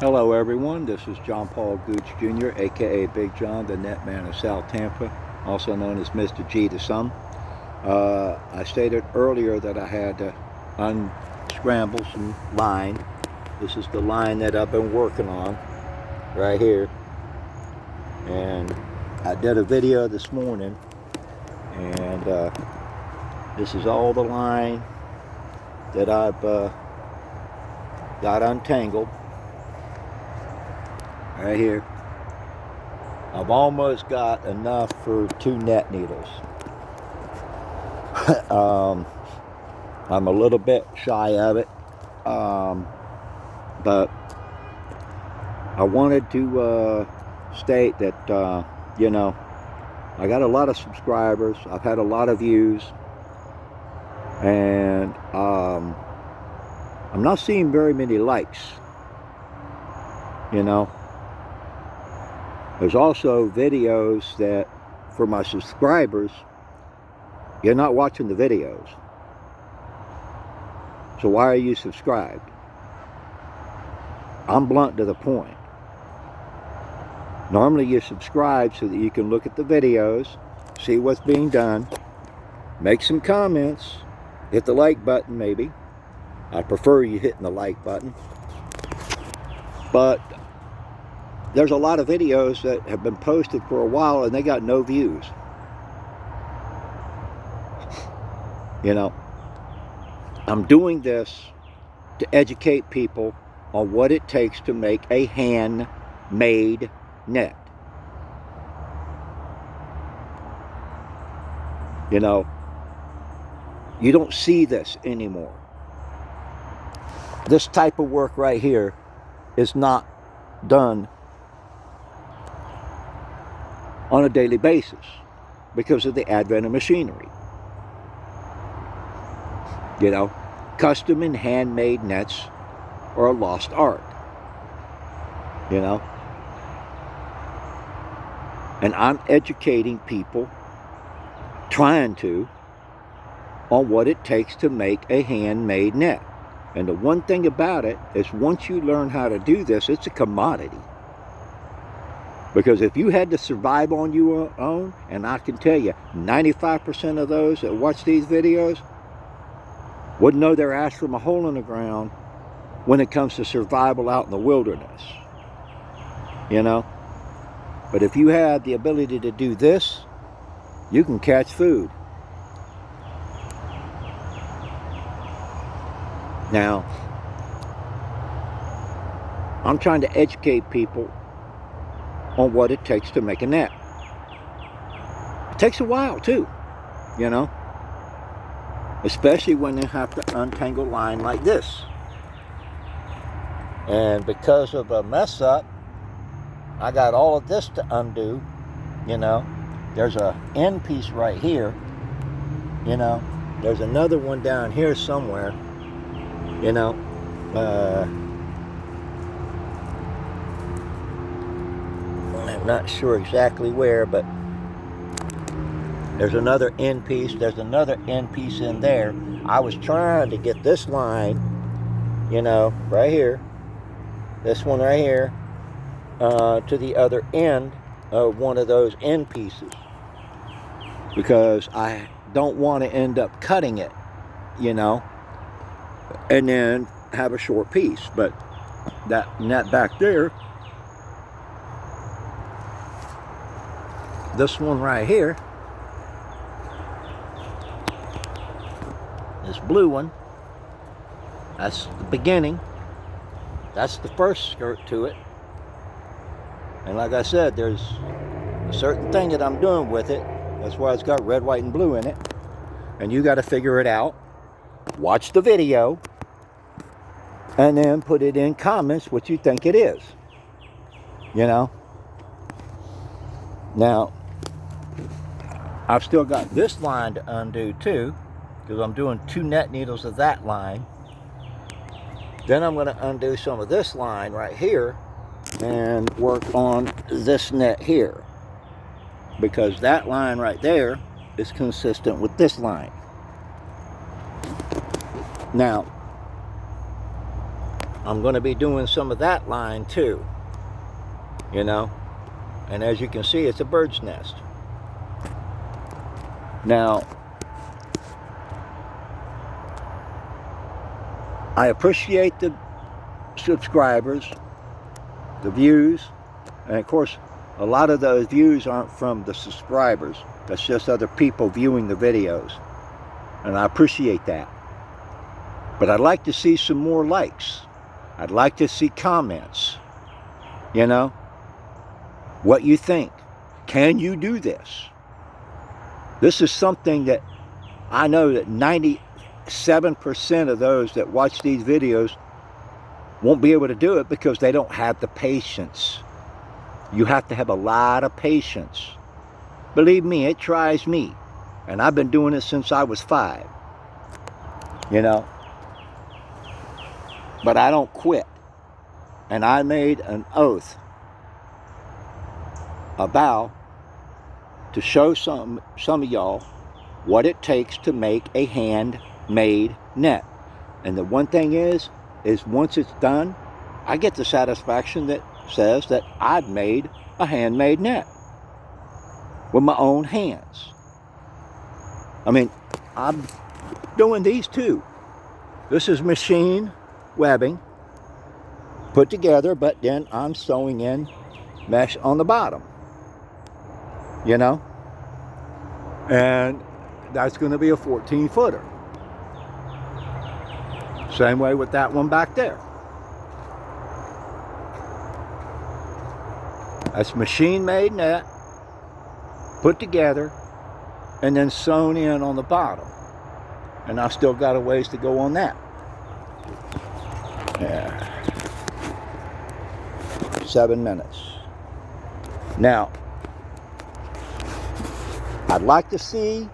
Hello everyone, this is John Paul Gooch Jr., aka Big John, the net man of South Tampa, also known as Mr. G to some. I stated earlier that I had to unscramble some line. This is the line that I've been working on right here. And I did a video this morning, and this is all the line that I've got untangled. Right here. I've almost got enough for 2 net needles. I'm a little bit shy of it, but I wanted to state that you know, I got a lot of subscribers, I've had a lot of views, and I'm not seeing very many likes, you know. There's also videos that, for my subscribers, you're not watching the videos. So why are you subscribed? I'm blunt to the point. Normally you subscribe so that you can look at the videos, see what's being done, make some comments, hit the like button maybe. I prefer you hitting the like button. But there's a lot of videos that have been posted for a while and they got no views. You know, I'm doing this to educate people on what it takes to make a handmade net. You know, you don't see this anymore. This type of work right here is not done on a daily basis because of the advent of machinery. You know, custom and handmade nets are a lost art. You know, and I'm educating people, trying to, on what it takes to make a handmade net. And the one thing about it is, once you learn how to do this, it's a commodity. Because if you had to survive on your own, and I can tell you, 95% of those that watch these videos wouldn't know their ass from a hole in the ground when it comes to survival out in the wilderness. You know? But if you have the ability to do this, you can catch food. Now, I'm trying to educate people on what it takes to make a net. It takes a while too, you know, especially when you have to untangle line like this. And because of a mess up, I got all of this to undo. You know, there's a end piece right here, you know, there's another one down here somewhere, you know. I'm not sure exactly where, but there's another end piece. There's another end piece in there. I was trying to get this line, you know, right here, this one right here, to the other end of one of those end pieces, because I don't want to end up cutting it, you know, and then have a short piece. But that net back there, this one right here, this blue one, that's the beginning. That's the first skirt to it. And like I said, there's a certain thing that I'm doing with it. That's why it's got red, white, and blue in it. And you got to figure it out. Watch the video. And then put it in comments what you think it is. You know? Now, I've still got this line to undo too, because I'm doing 2 net needles of that line. Then I'm going to undo some of this line right here and work on this net here, because that line right there is consistent with this line. Now, I'm going to be doing some of that line too, you know. And as you can see, it's a bird's nest. Now, I appreciate the subscribers, the views, and of course, a lot of those views aren't from the subscribers. That's just other people viewing the videos. And I appreciate that. But I'd like to see some more likes. I'd like to see comments. You know, what you think. Can you do this? This is something that I know that 97% of those that watch these videos won't be able to do it because they don't have the patience. You have to have a lot of patience. Believe me, it tries me. And I've been doing it since I was 5. You know? But I don't quit. And I made an oath, a vow, to show some of y'all what it takes to make a handmade net. And the one thing is once it's done, I get the satisfaction that says that I've made a handmade net with my own hands. I mean, I'm doing these too. This is machine webbing put together, but then I'm sewing in mesh on the bottom, you know, and that's going to be a 14-footer. Same way with that one back there. That's machine made net put together and then sewn in on the bottom, and I still got a ways to go on that. Yeah. 7 minutes. Now, I'd like to see